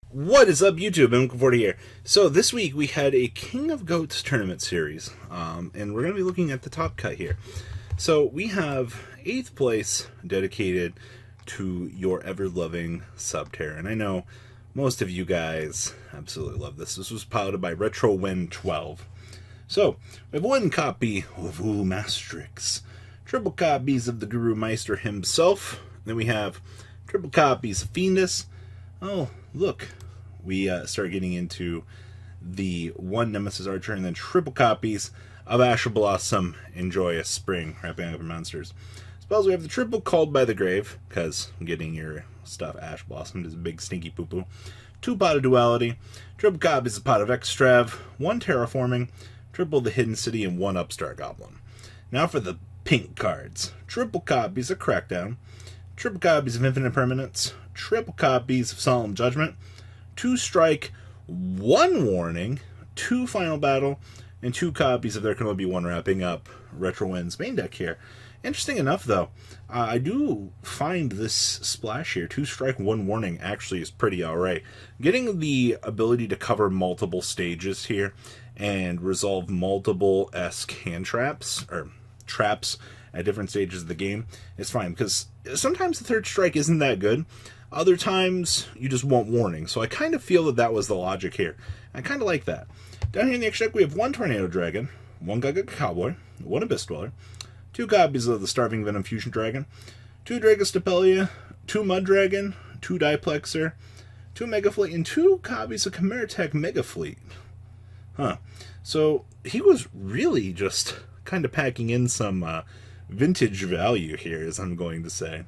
What is up, YouTube? M40 here. So this week we had a King of Goats tournament series, and we're going to be looking at the top cut here. So we have 8th place dedicated to your ever-loving Subterror, and I know most of you guys absolutely love this. This was piloted by RetroWin12. So we have 1 copy of Mastrix, triple copies of the Guru Meister himself, then we have triple copies of Fiendus. Oh, look. We start getting into the 1 Nemesis Archer and then triple copies of Ash Blossom and Joyous Spring, wrapping up your monsters. Spells, we have the triple Called by the Grave, because getting your stuff Ash Blossomed is a big stinky poo-poo. 2 Pot of Duality, triple copies of Pot of Extrav, 1 Terraforming, triple the Hidden City, and 1 Upstart Goblin. Now for the pink cards. Triple copies of Crackdown, triple copies of Infinite Permanence, triple copies of Solemn Judgment, 2 Strike, 1 Warning, 2 Final Battle, and 2 copies of There Can Only Be One, wrapping up RetroWin's main deck here. Interesting enough, though, I do find this splash here, 2 Strike, 1 Warning, actually is pretty alright. Getting the ability to cover multiple stages here and resolve multiple hand traps, or traps at different stages of the game is fine, because sometimes the 3rd Strike isn't that good. Other times, you just want warning. So I kind of feel that was the logic here. I kind of like that. Down here in the extra deck, we have 1 Tornado Dragon, 1 Gaga Cowboy, 1 Abyss Dweller, 2 copies of the Starving Venom Fusion Dragon, 2 Dragostapelia, 2 Mud Dragon, 2 Diplexer, 2 Mega Fleet, and 2 copies of Chimera Tech Mega Fleet. Huh. So he was really just kind of packing in some vintage value here, as I'm going to say.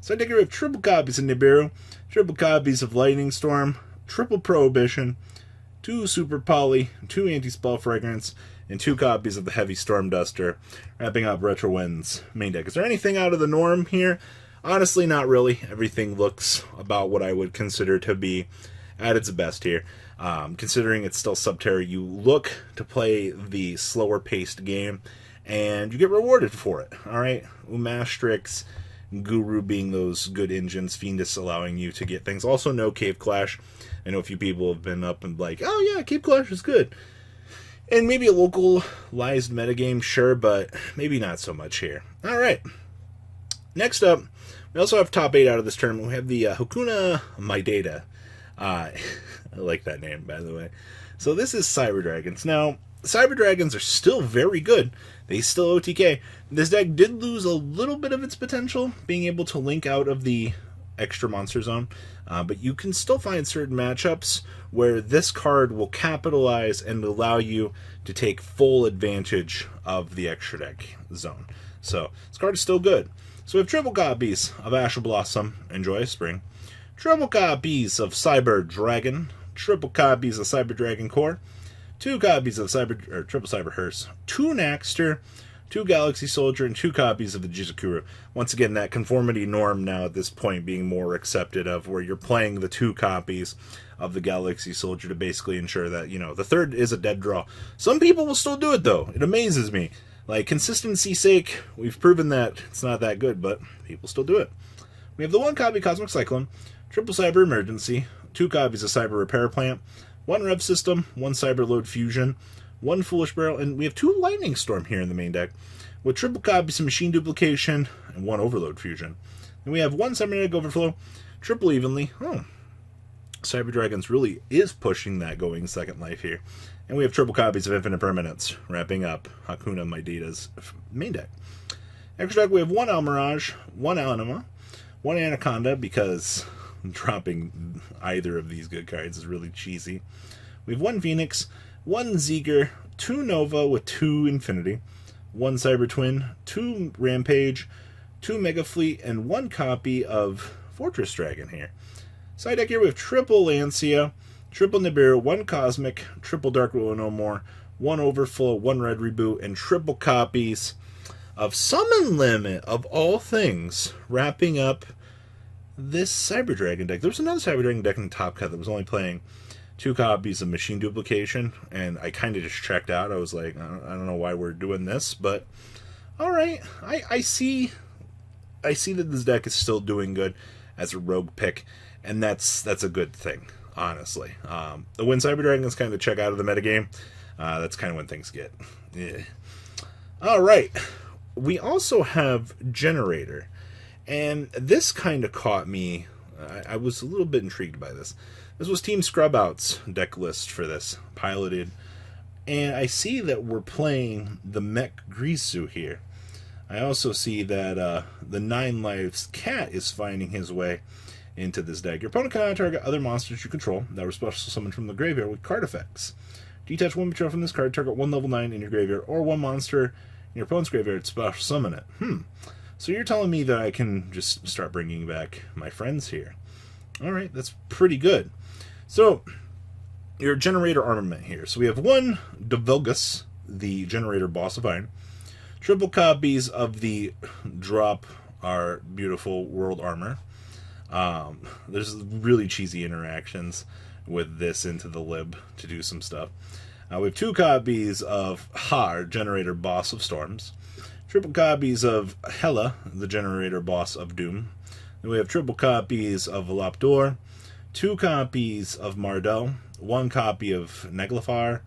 So I take care of triple copies of Nibiru, triple copies of Lightning Storm, triple Prohibition, 2 Super Poly, 2 Anti-Spell Fragrance, and 2 copies of the Heavy Storm Duster, wrapping up RetroWin's main deck. Is there anything out of the norm here? Honestly, not really. Everything looks about what I would consider to be at its best here. Considering it's still Subterror, you look to play the slower-paced game, and you get rewarded for it. Alright? Mastrix, Guru being those good engines, Fiendus allowing you to get things. Also, no Cave Clash. I know a few people have been up and like, oh yeah, Cave Clash is good. And maybe a localized metagame, sure, but maybe not so much here. Alright. Next up, we also have top 8 out of this tournament. We have the Hakuna Maidata. I like that name, by the way. So this is Cyber Dragons. Now, Cyber Dragons are still very good. They still OTK. This deck did lose a little bit of its potential, being able to link out of the extra monster zone, but you can still find certain matchups where this card will capitalize and allow you to take full advantage of the extra deck zone. So this card is still good. So we have triple copies of Ash Blossom and Joyous Spring, triple copies of Cyber Dragon, triple copies of Cyber Dragon Core, 2 copies of Triple Cyber Hearse, 2 Naxter, 2 Galaxy Soldier, and 2 copies of the Jizukuru. Once again, that conformity norm now at this point being more accepted of, where you're playing the 2 copies of the Galaxy Soldier to basically ensure that, you know, the 3rd is a dead draw. Some people will still do it, though. It amazes me. Like, consistency's sake, we've proven that it's not that good, but people still do it. We have the 1 copy Cosmic Cyclone, triple Cyber Emergency, 2 copies of Cyber Repair Plant, 1 Rev System, 1 Cyber Load Fusion, 1 Foolish Barrel, and we have 2 Lightning Storm here in the main deck, with triple copies of Machine Duplication and 1 Overload Fusion. And we have 1 Cybernetic Overflow, triple Evenly. Oh, Cyber Dragons really is pushing that going second life here. And we have triple copies of Infinite Permanence, wrapping up Hakuna Maidata's main deck. Extra deck, we have 1 Almirage, 1 Anima, 1 Anaconda, because dropping either of these good cards is really cheesy. We have 1 Phoenix, 1 Zeger, 2 Nova with 2 Infinity, 1 Cyber Twin, 2 Rampage, 2 Mega Fleet, and 1 copy of Fortress Dragon here. Side deck here we have triple Lancia, triple Nibiru, 1 Cosmic, triple Dark Willow No More, 1 Overflow, 1 Red Reboot, and triple copies of Summon Limit, of all things, wrapping up this Cyber Dragon deck. There was another Cyber Dragon deck in the top cut that was only playing 2 copies of Machine Duplication, and I kind of just checked out. I was like, I don't know why we're doing this, but alright. I see I see that this deck is still doing good as a rogue pick, and that's a good thing, honestly. When Cyber Dragons kind of check out of the metagame, that's kind of when things get... All right. We also have Generaider, and this kind of caught me. I was a little bit intrigued by this. This was Team Scrubout's deck list for this, piloted, and I see that we're playing the Mech Grisu here. I also see that the 9 Lives Cat is finding his way into this deck. Your opponent cannot target other monsters you control that were special summoned from the graveyard with card effects. Detach one material from this card, target one level 9 in your graveyard, or one monster in your opponent's graveyard, special summon it. So you're telling me that I can just start bringing back my friends here. Alright, that's pretty good. So, your Generaider armament here. So we have one Devilgus, the Generaider Boss of Iron. Triple copies of the drop our beautiful World Armor. There's really cheesy interactions with this into the lib to do some stuff. We have 2 copies of Har, Generator Boss of Storms. Triple copies of Hela, the Generator Boss of Doom. Then we have triple copies of Velopdor, 2 copies of Mardell, 1 copy of Neglifar,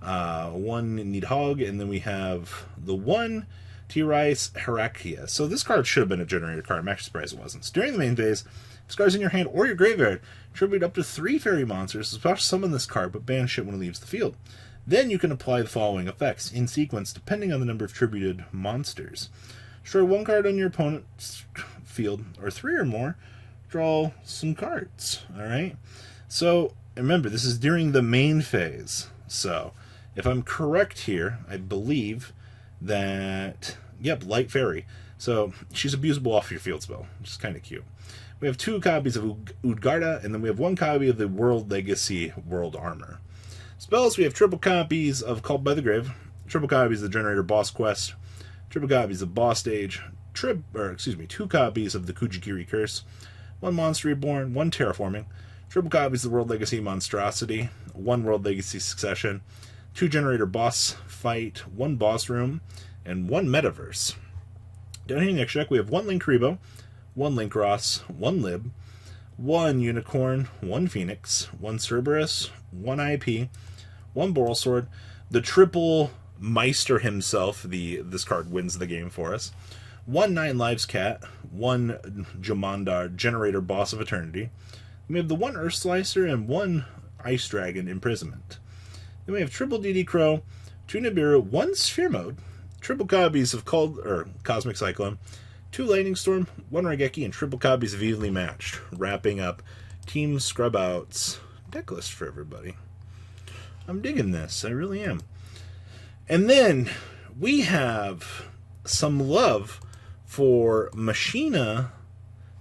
1 Nidhogg, and then we have the 1 T-Rice Herakia. So this card should have been a Generator card. I'm actually surprised it wasn't. So during the main phase, if this card's in your hand or your graveyard, tribute up to 3 fairy monsters, especially summon this card, but ban shit when it leaves the field. Then you can apply the following effects in sequence depending on the number of tributed monsters. Destroy 1 card on your opponent's field, or 3 or more, draw some cards. Alright? So, remember, this is during the main phase. So, if I'm correct here, I believe that, yep, Light Fairy. So, she's abusable off your field spell, which is kind of cute. We have 2 copies of Udgarda, and then we have 1 copy of the World Legacy World Armor. Spells, we have triple copies of Called by the Grave, triple copies of the Generator Boss Quest, triple copies of Boss Stage, 2 copies of the Kujigiri Curse, 1 Monster Reborn, 1 Terraforming, triple copies of the World Legacy Monstrosity, 1 World Legacy Succession, 2 Generator Boss Fight, 1 Boss Room, and 1 Metaverse. Down here in the next deck, we have 1 Link Rebo, 1 Link Ross, 1 Lib, 1 Unicorn, 1 Phoenix, 1 Cerberus, 1 IP, 1 Boral Sword, the triple Meister himself, this card wins the game for us, 1 9 Lives Cat, 1 Jomandar, Generator Boss of Eternity. We have the 1 Earth Slicer and 1 Ice Dragon Imprisonment. Then we have triple DD Crow, 2 Nibiru, 1 Sphere Mode, triple copies of Cosmic Cyclone, 2 Lightning Storm, 1 Raigeki, and triple copies of Evenly Matched, wrapping up Team Scrubout's deck list for everybody. I'm digging this, I really am. And then we have some love for Machina.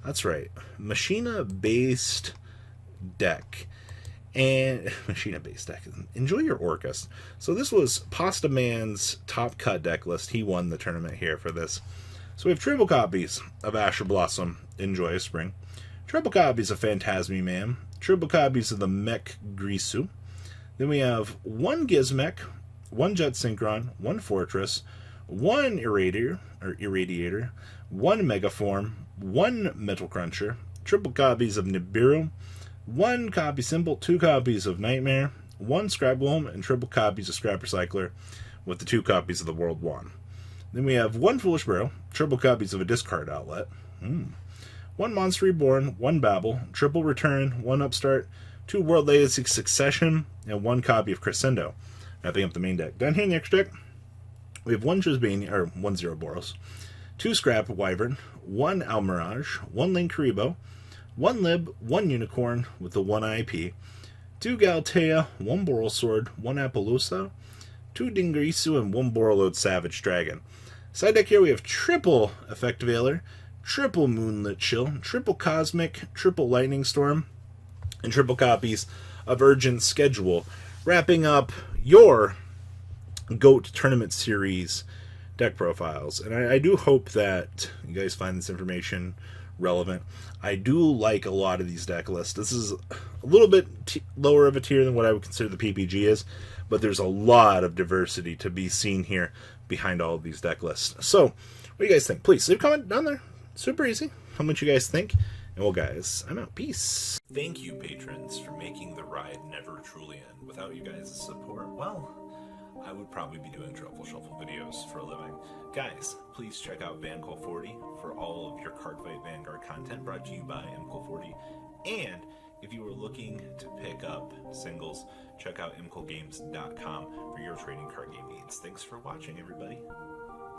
That's right, Machina-based deck. And Machina-based deck. Enjoy your Orcus. So this was Pasta Man's top cut deck list. He won the tournament here for this. So we have triple copies of Asher Blossom, Enjoy a Spring. Triple copies of Phantasmi Man. Triple copies of the Mech Grisu. Then we have 1 Gizmech, 1 Jet Synchron, 1 Fortress, 1 Irradiator, 1 Megaform, 1 Metal Cruncher, triple copies of Nibiru, 1 copy Symbol, 2 copies of Nightmare, 1 Scrap-Golem, and triple copies of Scrap Recycler with the 2 copies of the World Wand. Then we have 1 Foolish Barrow, triple copies of a Discard Outlet, 1 Monster Reborn, 1 Babel, triple Return, 1 Upstart, 2 World Legacy Succession, and 1 copy of Crescendo, wrapping up the main deck. Down here in the extra deck, we have 1 Trisbania, or 1 Zero Boros, 2 Scrap Wyvern, 1 Almirage, 1 Link Karibo, 1 Lib, 1 Unicorn with the 1 IP, 2 Galtea, 1 Boral Sword, 1 Appaloosa, 2 Dingrisu, and 1 Borreload Savage Dragon. Side deck here we have triple Effective Veiler, triple Moonlit Chill, triple Cosmic, triple Lightning Storm, and triple copies of Urgent Schedule, wrapping up your GOAT Tournament Series deck profiles. And I do hope that you guys find this information relevant. I do like a lot of these deck lists. This is a little bit lower of a tier than what I would consider the PPG is, but there's a lot of diversity to be seen here behind all of these deck lists. So, what do you guys think? Please leave a comment down there. Super easy. How much you guys think? And well, guys, I'm out. Peace. Thank you, patrons, for making the ride never truly end. Without you guys' support, well, I would probably be doing Truffle Shuffle videos for a living. Guys, please check out VanCall40 for all of your Cardfight Vanguard content brought to you by MCall40. And if you are looking to pick up singles, check out mcallgames.com for your trading card game needs. Thanks for watching, everybody.